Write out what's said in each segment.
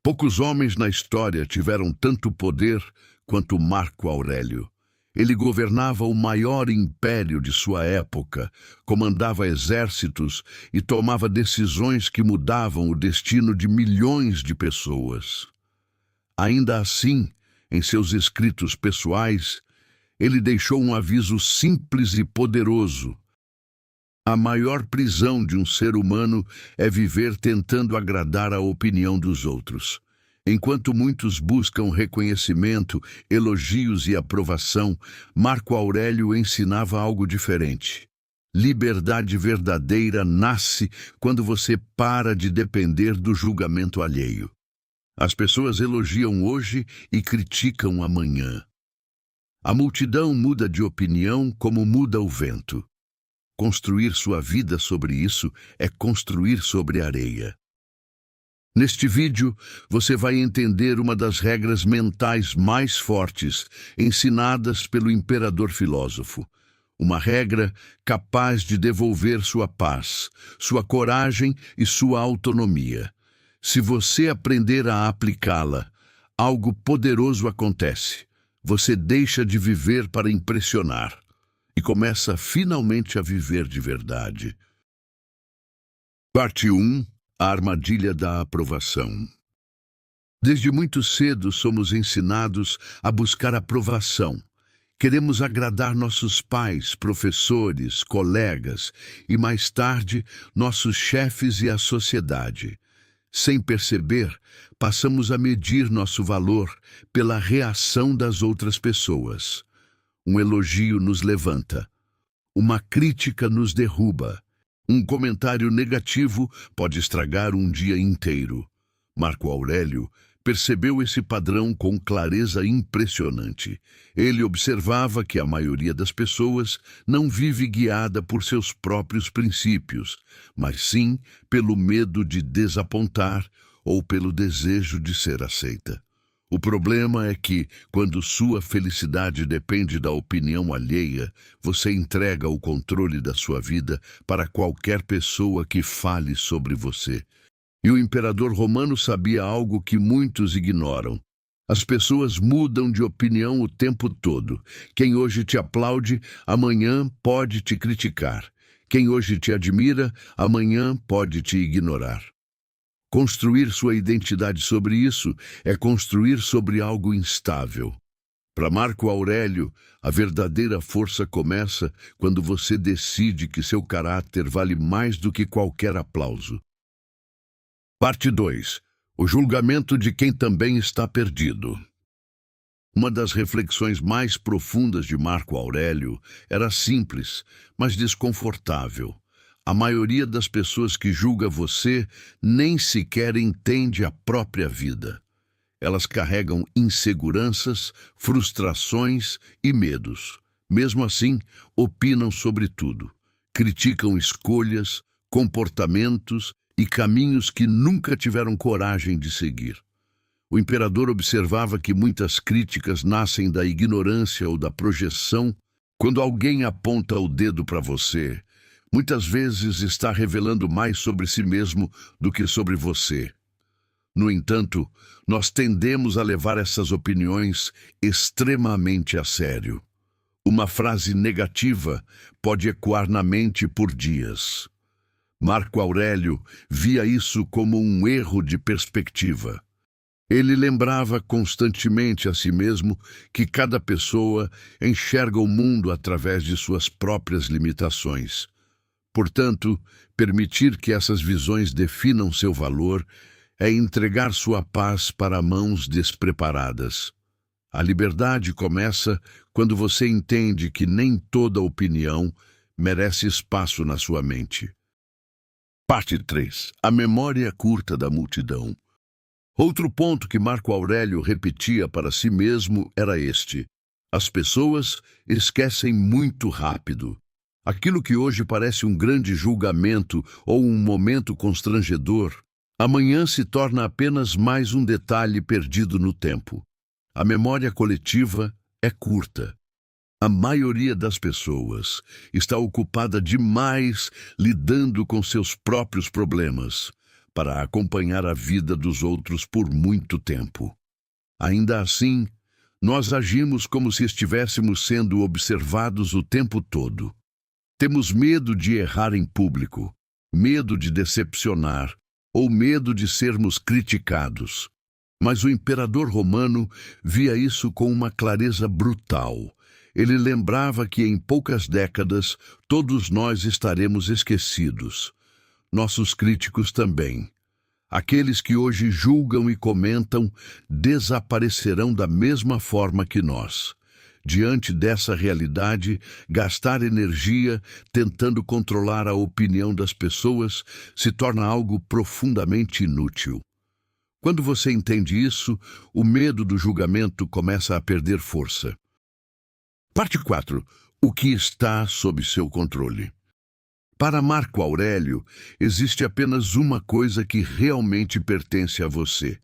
Poucos homens na história tiveram tanto poder quanto Marco Aurélio. Ele governava o maior império de sua época, comandava exércitos e tomava decisões que mudavam o destino de milhões de pessoas. Ainda assim, em seus escritos pessoais, ele deixou um aviso simples e poderoso. A maior prisão de um ser humano é viver tentando agradar a opinião dos outros. Enquanto muitos buscam reconhecimento, elogios e aprovação, Marco Aurélio ensinava algo diferente. Liberdade verdadeira nasce quando você para de depender do julgamento alheio. As pessoas elogiam hoje e criticam amanhã. A multidão muda de opinião como muda o vento. Construir sua vida sobre isso é construir sobre areia. Neste vídeo, você vai entender uma das regras mentais mais fortes ensinadas pelo imperador filósofo. Uma regra capaz de devolver sua paz, sua coragem e sua autonomia. Se você aprender a aplicá-la, algo poderoso acontece. Você deixa de viver para impressionar e começa finalmente a viver de verdade. Parte 1. A armadilha da aprovação. Desde muito cedo somos ensinados a buscar aprovação. Queremos agradar nossos pais, professores, colegas e, mais tarde, nossos chefes e a sociedade. Sem perceber, passamos a medir nosso valor pela reação das outras pessoas. Um elogio nos levanta. Uma crítica nos derruba. Um comentário negativo pode estragar um dia inteiro. Marco Aurélio percebeu esse padrão com clareza impressionante. Ele observava que a maioria das pessoas não vive guiada por seus próprios princípios, mas sim pelo medo de desapontar ou pelo desejo de ser aceita. O problema é que, quando sua felicidade depende da opinião alheia, você entrega o controle da sua vida para qualquer pessoa que fale sobre você. E o imperador romano sabia algo que muitos ignoram. As pessoas mudam de opinião o tempo todo. Quem hoje te aplaude, amanhã pode te criticar. Quem hoje te admira, amanhã pode te ignorar. Construir sua identidade sobre isso é construir sobre algo instável. Para Marco Aurélio, a verdadeira força começa quando você decide que seu caráter vale mais do que qualquer aplauso. Parte 2. O julgamento de quem também está perdido. Uma das reflexões mais profundas de Marco Aurélio era simples, mas desconfortável. A maioria das pessoas que julga você nem sequer entende a própria vida. Elas carregam inseguranças, frustrações e medos. Mesmo assim, opinam sobre tudo. Criticam escolhas, comportamentos e caminhos que nunca tiveram coragem de seguir. O imperador observava que muitas críticas nascem da ignorância ou da projeção. Quando alguém aponta o dedo para você, muitas vezes está revelando mais sobre si mesmo do que sobre você. No entanto, nós tendemos a levar essas opiniões extremamente a sério. Uma frase negativa pode ecoar na mente por dias. Marco Aurélio via isso como um erro de perspectiva. Ele lembrava constantemente a si mesmo que cada pessoa enxerga o mundo através de suas próprias limitações. Portanto, permitir que essas visões definam seu valor é entregar sua paz para mãos despreparadas. A liberdade começa quando você entende que nem toda opinião merece espaço na sua mente. Parte 3. A memória curta da multidão. Outro ponto que Marco Aurélio repetia para si mesmo era este: as pessoas esquecem muito rápido. Aquilo que hoje parece um grande julgamento ou um momento constrangedor, amanhã se torna apenas mais um detalhe perdido no tempo. A memória coletiva é curta. A maioria das pessoas está ocupada demais lidando com seus próprios problemas. para acompanhar a vida dos outros por muito tempo. Ainda assim, nós agimos como se estivéssemos sendo observados o tempo todo. Temos medo de errar em público, medo de decepcionar ou medo de sermos criticados. Mas o imperador romano via isso com uma clareza brutal. Ele lembrava que em poucas décadas todos nós estaremos esquecidos. Nossos críticos também. Aqueles que hoje julgam e comentam desaparecerão da mesma forma que nós. Diante dessa realidade, gastar energia tentando controlar a opinião das pessoas se torna algo profundamente inútil. Quando você entende isso, o medo do julgamento começa a perder força. Parte 4. O que está sob seu controle? Para Marco Aurélio, existe apenas uma coisa que realmente pertence a você: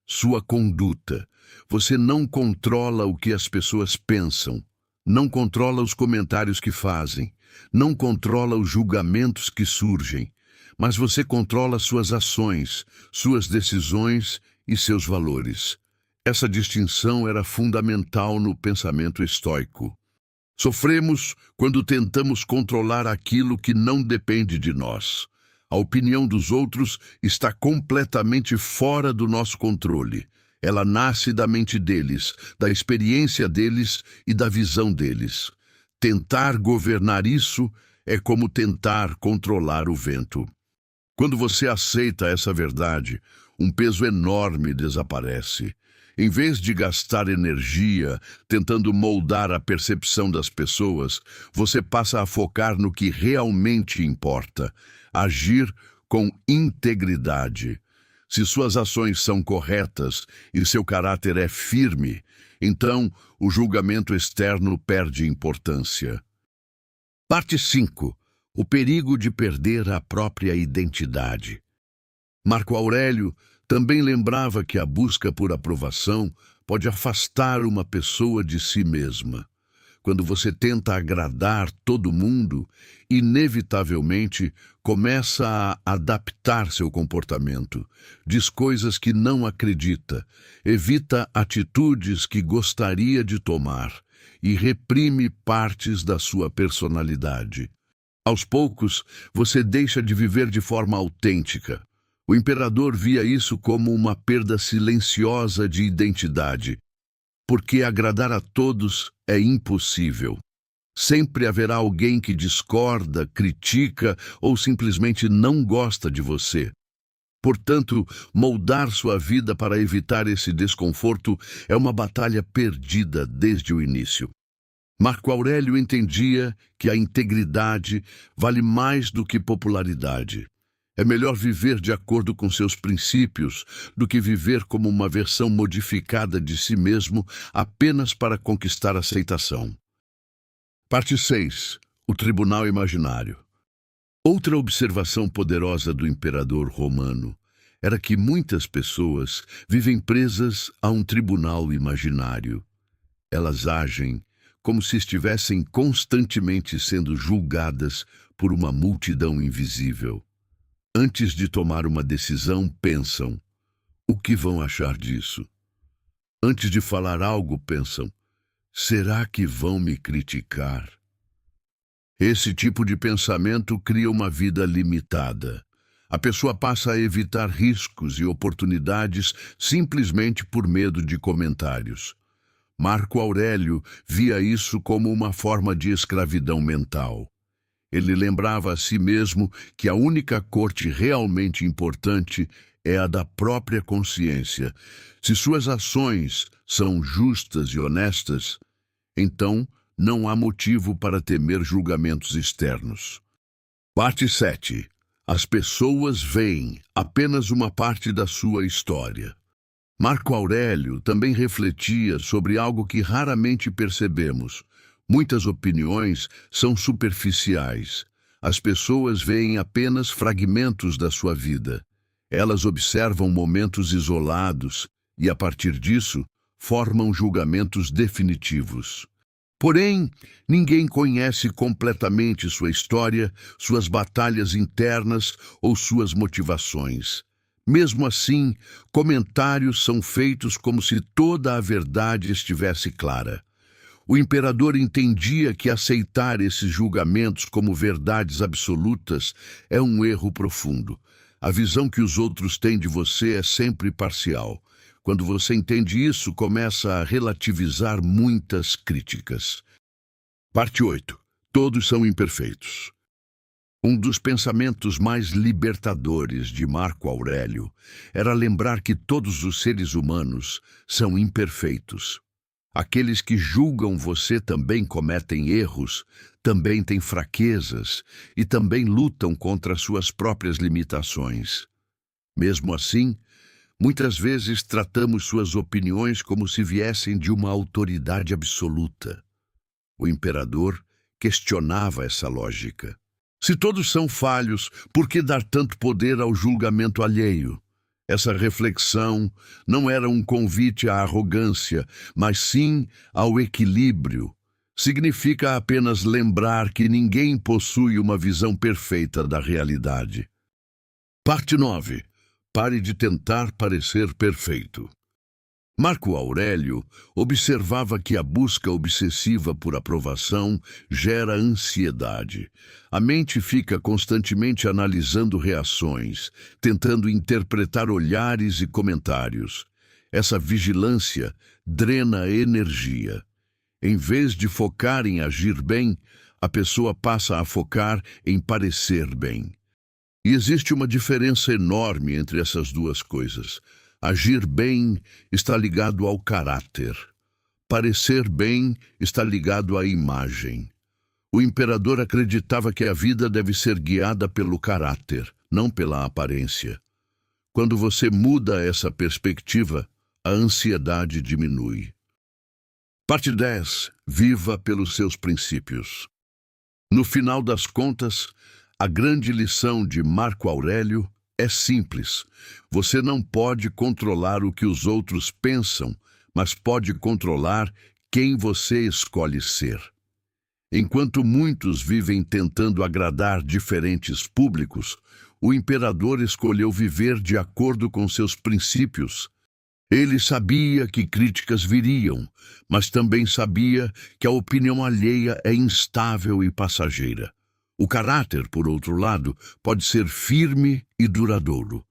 sua conduta. Você não controla o que as pessoas pensam, não controla os comentários que fazem, não controla os julgamentos que surgem, mas você controla suas ações, suas decisões e seus valores. Essa distinção era fundamental no pensamento estoico. Sofremos quando tentamos controlar aquilo que não depende de nós. A opinião dos outros está completamente fora do nosso controle. Ela nasce da mente deles, da experiência deles e da visão deles. Tentar governar isso é como tentar controlar o vento. Quando você aceita essa verdade, um peso enorme desaparece. Em vez de gastar energia tentando moldar a percepção das pessoas, você passa a focar no que realmente importa: agir com integridade. Se suas ações são corretas e seu caráter é firme, então o julgamento externo perde importância. Parte 5. O perigo de perder a própria identidade. Marco Aurélio também lembrava que a busca por aprovação pode afastar uma pessoa de si mesma. Quando você tenta agradar todo mundo, inevitavelmente começa a adaptar seu comportamento, diz coisas que não acredita, evita atitudes que gostaria de tomar e reprime partes da sua personalidade. Aos poucos, você deixa de viver de forma autêntica. O imperador via isso como uma perda silenciosa de identidade, porque agradar a todos é impossível. Sempre haverá alguém que discorda, critica ou simplesmente não gosta de você. Portanto, moldar sua vida para evitar esse desconforto é uma batalha perdida desde o início. Marco Aurélio entendia que a integridade vale mais do que popularidade. É melhor viver de acordo com seus princípios do que viver como uma versão modificada de si mesmo apenas para conquistar aceitação. Parte 6. O Tribunal Imaginário. Outra observação poderosa do imperador romano era que muitas pessoas vivem presas a um tribunal imaginário. Elas agem como se estivessem constantemente sendo julgadas por uma multidão invisível. Antes de tomar uma decisão, pensam: o que vão achar disso? Antes de falar algo, pensam: será que vão me criticar? Esse tipo de pensamento cria uma vida limitada. A pessoa passa a evitar riscos e oportunidades simplesmente por medo de comentários. Marco Aurélio via isso como uma forma de escravidão mental. Ele lembrava a si mesmo que a única corte realmente importante é a da própria consciência. Se suas ações são justas e honestas, então não há motivo para temer julgamentos externos. Parte 7. As pessoas veem apenas uma parte da sua história. Marco Aurélio também refletia sobre algo que raramente percebemos. Muitas opiniões são superficiais. As pessoas veem apenas fragmentos da sua vida. Elas observam momentos isolados e, a partir disso, formam julgamentos definitivos. Porém, ninguém conhece completamente sua história, suas batalhas internas ou suas motivações. Mesmo assim, comentários são feitos como se toda a verdade estivesse clara. O imperador entendia que aceitar esses julgamentos como verdades absolutas é um erro profundo. A visão que os outros têm de você é sempre parcial. Quando você entende isso, começa a relativizar muitas críticas. Parte 8. Todos são imperfeitos. Um dos pensamentos mais libertadores de Marco Aurélio era lembrar que todos os seres humanos são imperfeitos. Aqueles que julgam você também cometem erros, também têm fraquezas e também lutam contra suas próprias limitações. Mesmo assim, muitas vezes tratamos suas opiniões como se viessem de uma autoridade absoluta. O imperador questionava essa lógica. Se todos são falhos, por que dar tanto poder ao julgamento alheio? Essa reflexão não era um convite à arrogância, mas sim ao equilíbrio. Significa apenas lembrar que ninguém possui uma visão perfeita da realidade. Parte 9. Pare de tentar parecer perfeito. Marco Aurélio observava que a busca obsessiva por aprovação gera ansiedade. A mente fica constantemente analisando reações, tentando interpretar olhares e comentários. Essa vigilância drena energia. Em vez de focar em agir bem, a pessoa passa a focar em parecer bem. E existe uma diferença enorme entre essas duas coisas. Agir bem está ligado ao caráter. Parecer bem está ligado à imagem. O imperador acreditava que a vida deve ser guiada pelo caráter, não pela aparência. Quando você muda essa perspectiva, a ansiedade diminui. Parte 10. Viva pelos seus princípios. No final das contas, a grande lição de Marco Aurélio é simples. Você não pode controlar o que os outros pensam, mas pode controlar quem você escolhe ser. Enquanto muitos vivem tentando agradar diferentes públicos, o imperador escolheu viver de acordo com seus princípios. Ele sabia que críticas viriam, mas também sabia que a opinião alheia é instável e passageira. O caráter, por outro lado, pode ser firme e duradouro.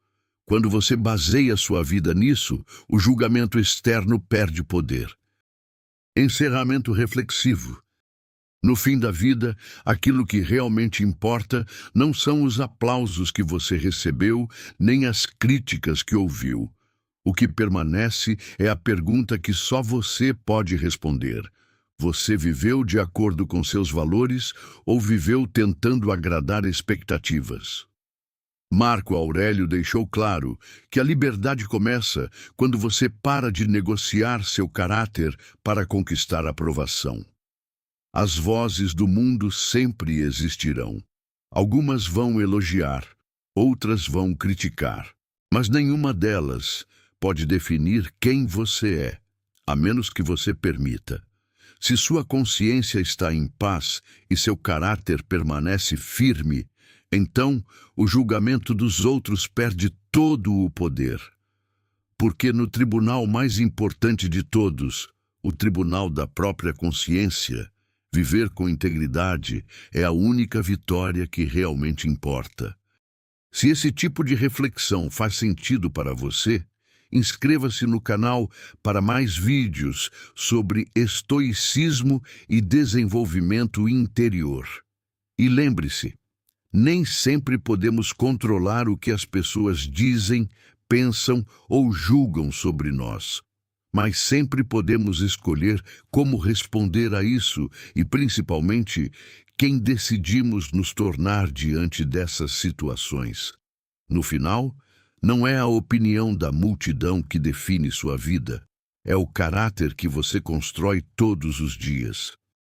Quando você baseia sua vida nisso, o julgamento externo perde poder. Encerramento reflexivo. No fim da vida, aquilo que realmente importa não são os aplausos que você recebeu, nem as críticas que ouviu. O que permanece é a pergunta que só você pode responder. Você viveu de acordo com seus valores ou viveu tentando agradar expectativas? Marco Aurélio deixou claro que a liberdade começa quando você para de negociar seu caráter para conquistar aprovação. As vozes do mundo sempre existirão. Algumas vão elogiar, outras vão criticar, mas nenhuma delas pode definir quem você é, a menos que você permita. Se sua consciência está em paz e seu caráter permanece firme, então o julgamento dos outros perde todo o poder. Porque no tribunal mais importante de todos, o tribunal da própria consciência, viver com integridade é a única vitória que realmente importa. Se esse tipo de reflexão faz sentido para você, inscreva-se no canal para mais vídeos sobre estoicismo e desenvolvimento interior. E lembre-se, nem sempre podemos controlar o que as pessoas dizem, pensam ou julgam sobre nós. Mas sempre podemos escolher como responder a isso e, principalmente, quem decidimos nos tornar diante dessas situações. No final, não é a opinião da multidão que define sua vida, é o caráter que você constrói todos os dias.